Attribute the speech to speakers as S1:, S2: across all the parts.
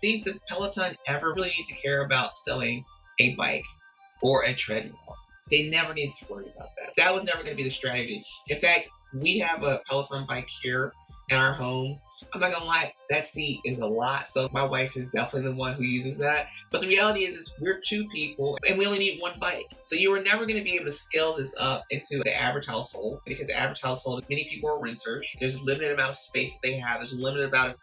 S1: think that Peloton ever really need to care about selling a bike or a treadmill. They never needed to worry about that. That was never going to be the strategy. In fact, we have a Peloton bike here in our home. I'm not gonna lie, that seat is a lot. So my wife is definitely the one who uses that. But the reality is we're two people and we only need one bike. So you are never gonna be able to scale this up into the average household, because the average household, many people are renters. There's a limited amount of space that they have. There's a limited amount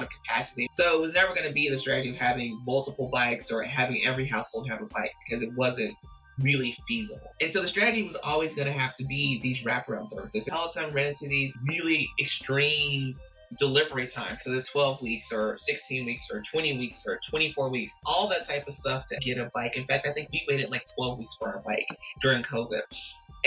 S1: of capacity. So it was never gonna be the strategy of having multiple bikes or having every household have a bike, because it wasn't really feasible. And so the strategy was always going to have to be these wraparound services. Peloton ran into these really extreme delivery times. So there's 12 weeks or 16 weeks or 20 weeks or 24 weeks, all that type of stuff to get a bike. In fact, I think we waited like 12 weeks for our bike during COVID.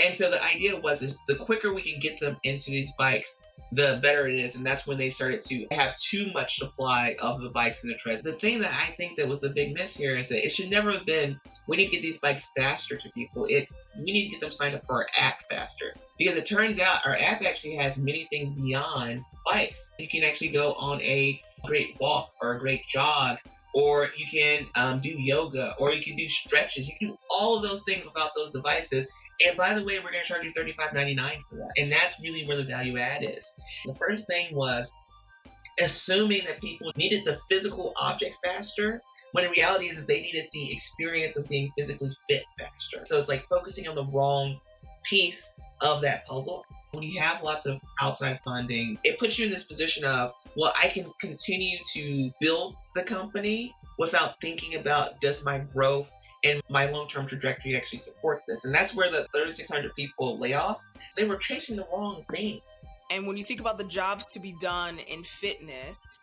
S1: And so the idea was is the quicker we can get them into these bikes, the better it is. And that's when they started to have too much supply of the bikes and the treads. The thing that I think that was the big miss here is that it should never have been, we need to get these bikes faster to people. It's, we need to get them signed up for our app faster. Because it turns out our app actually has many things beyond bikes. You can actually go on a great walk or a great jog, or you can do yoga, or you can do stretches. You can do all of those things without those devices. And by the way, we're going to charge you $35.99 for that. And that's really where the value add is. The first thing was assuming that people needed the physical object faster, when in reality is that they needed the experience of being physically fit faster. So it's like focusing on the wrong piece of that puzzle. When you have lots of outside funding, it puts you in this position of, well, I can continue to build the company without thinking about, does my growth and my long-term trajectory actually support this? And that's where the 3,600 people lay off. They were chasing the wrong thing.
S2: And when you think about the jobs to be done in fitness,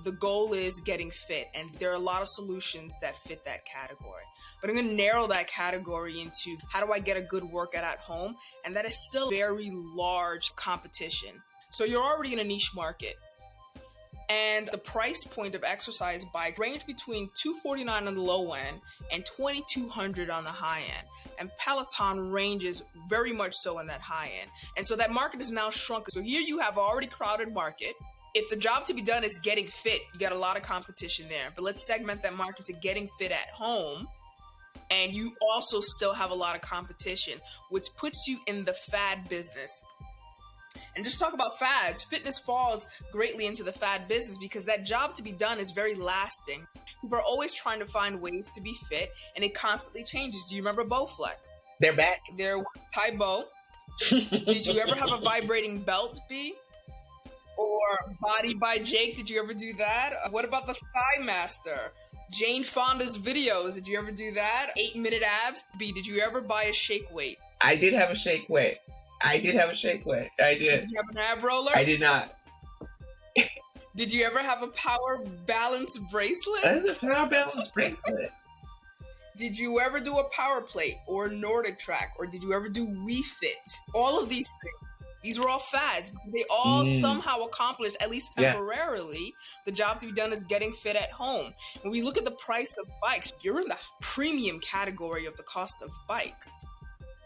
S2: the goal is getting fit. And there are a lot of solutions that fit that category. But I'm going to narrow that category into how do I get a good workout at home? And that is still very large competition. So you're already in a niche market. And the price point of exercise bikes range between $249 on the low end and $2,200 on the high end. And Peloton ranges very much so in that high end. And so that market is now shrunk. So here you have an already crowded market. If the job to be done is getting fit, you got a lot of competition there. But let's segment that market to getting fit at home. And you also still have a lot of competition, which puts you in the fad business. And just talk about fads. Fitness falls greatly into the fad business because that job to be done is very lasting. People are always trying to find ways to be fit, and it constantly changes. Do you remember Bowflex?
S1: They're back.
S2: They're Thai Bow. Did you ever have a vibrating belt, B? Or Body by Jake? Did you ever do that? What about the Thigh Master? Jane Fonda's videos. Did you ever do that? 8-minute abs? B, did you ever buy a shake weight?
S1: I did have a shake weight. I did.
S2: Did you have an ab roller?
S1: I did not.
S2: Did you ever have a power balance bracelet?
S1: That is a power balance bracelet.
S2: Did you ever do a power plate or a Nordic track? Or did you ever do Wii Fit? All of these things. These were all fads because they all somehow accomplish, at least temporarily, the job to be done is getting fit at home. When we look at the price of bikes, you're in the premium category of the cost of bikes.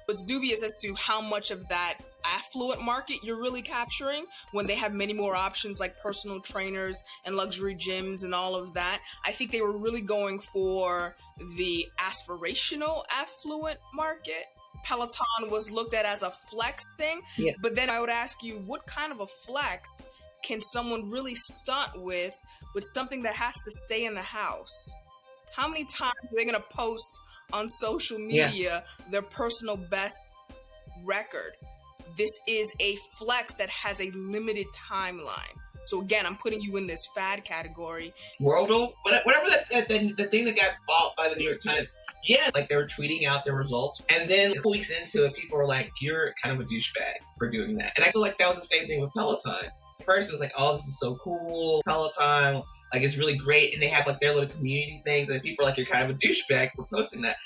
S2: It's dubious as to how much of that affluent market you're really capturing when they have many more options like personal trainers and luxury gyms and all of that. I think they were really going for the aspirational affluent market. Peloton was looked at as a flex thing, but then I would ask you, what kind of a flex can someone really stunt with something that has to stay in the house? How many times are they going to post on social media their personal best record? This is a flex that has a limited timeline. So again, I'm putting you in this fad category.
S1: Worldle, whatever the thing that got bought by the New York Times, like they were tweeting out their results. And then 2 weeks into it, people were like, you're kind of a douchebag for doing that. And I feel like that was the same thing with Peloton. First, it was like, oh, this is so cool. Peloton, like, it's really great. And they have like their little community things. And people are like, you're kind of a douchebag for posting that.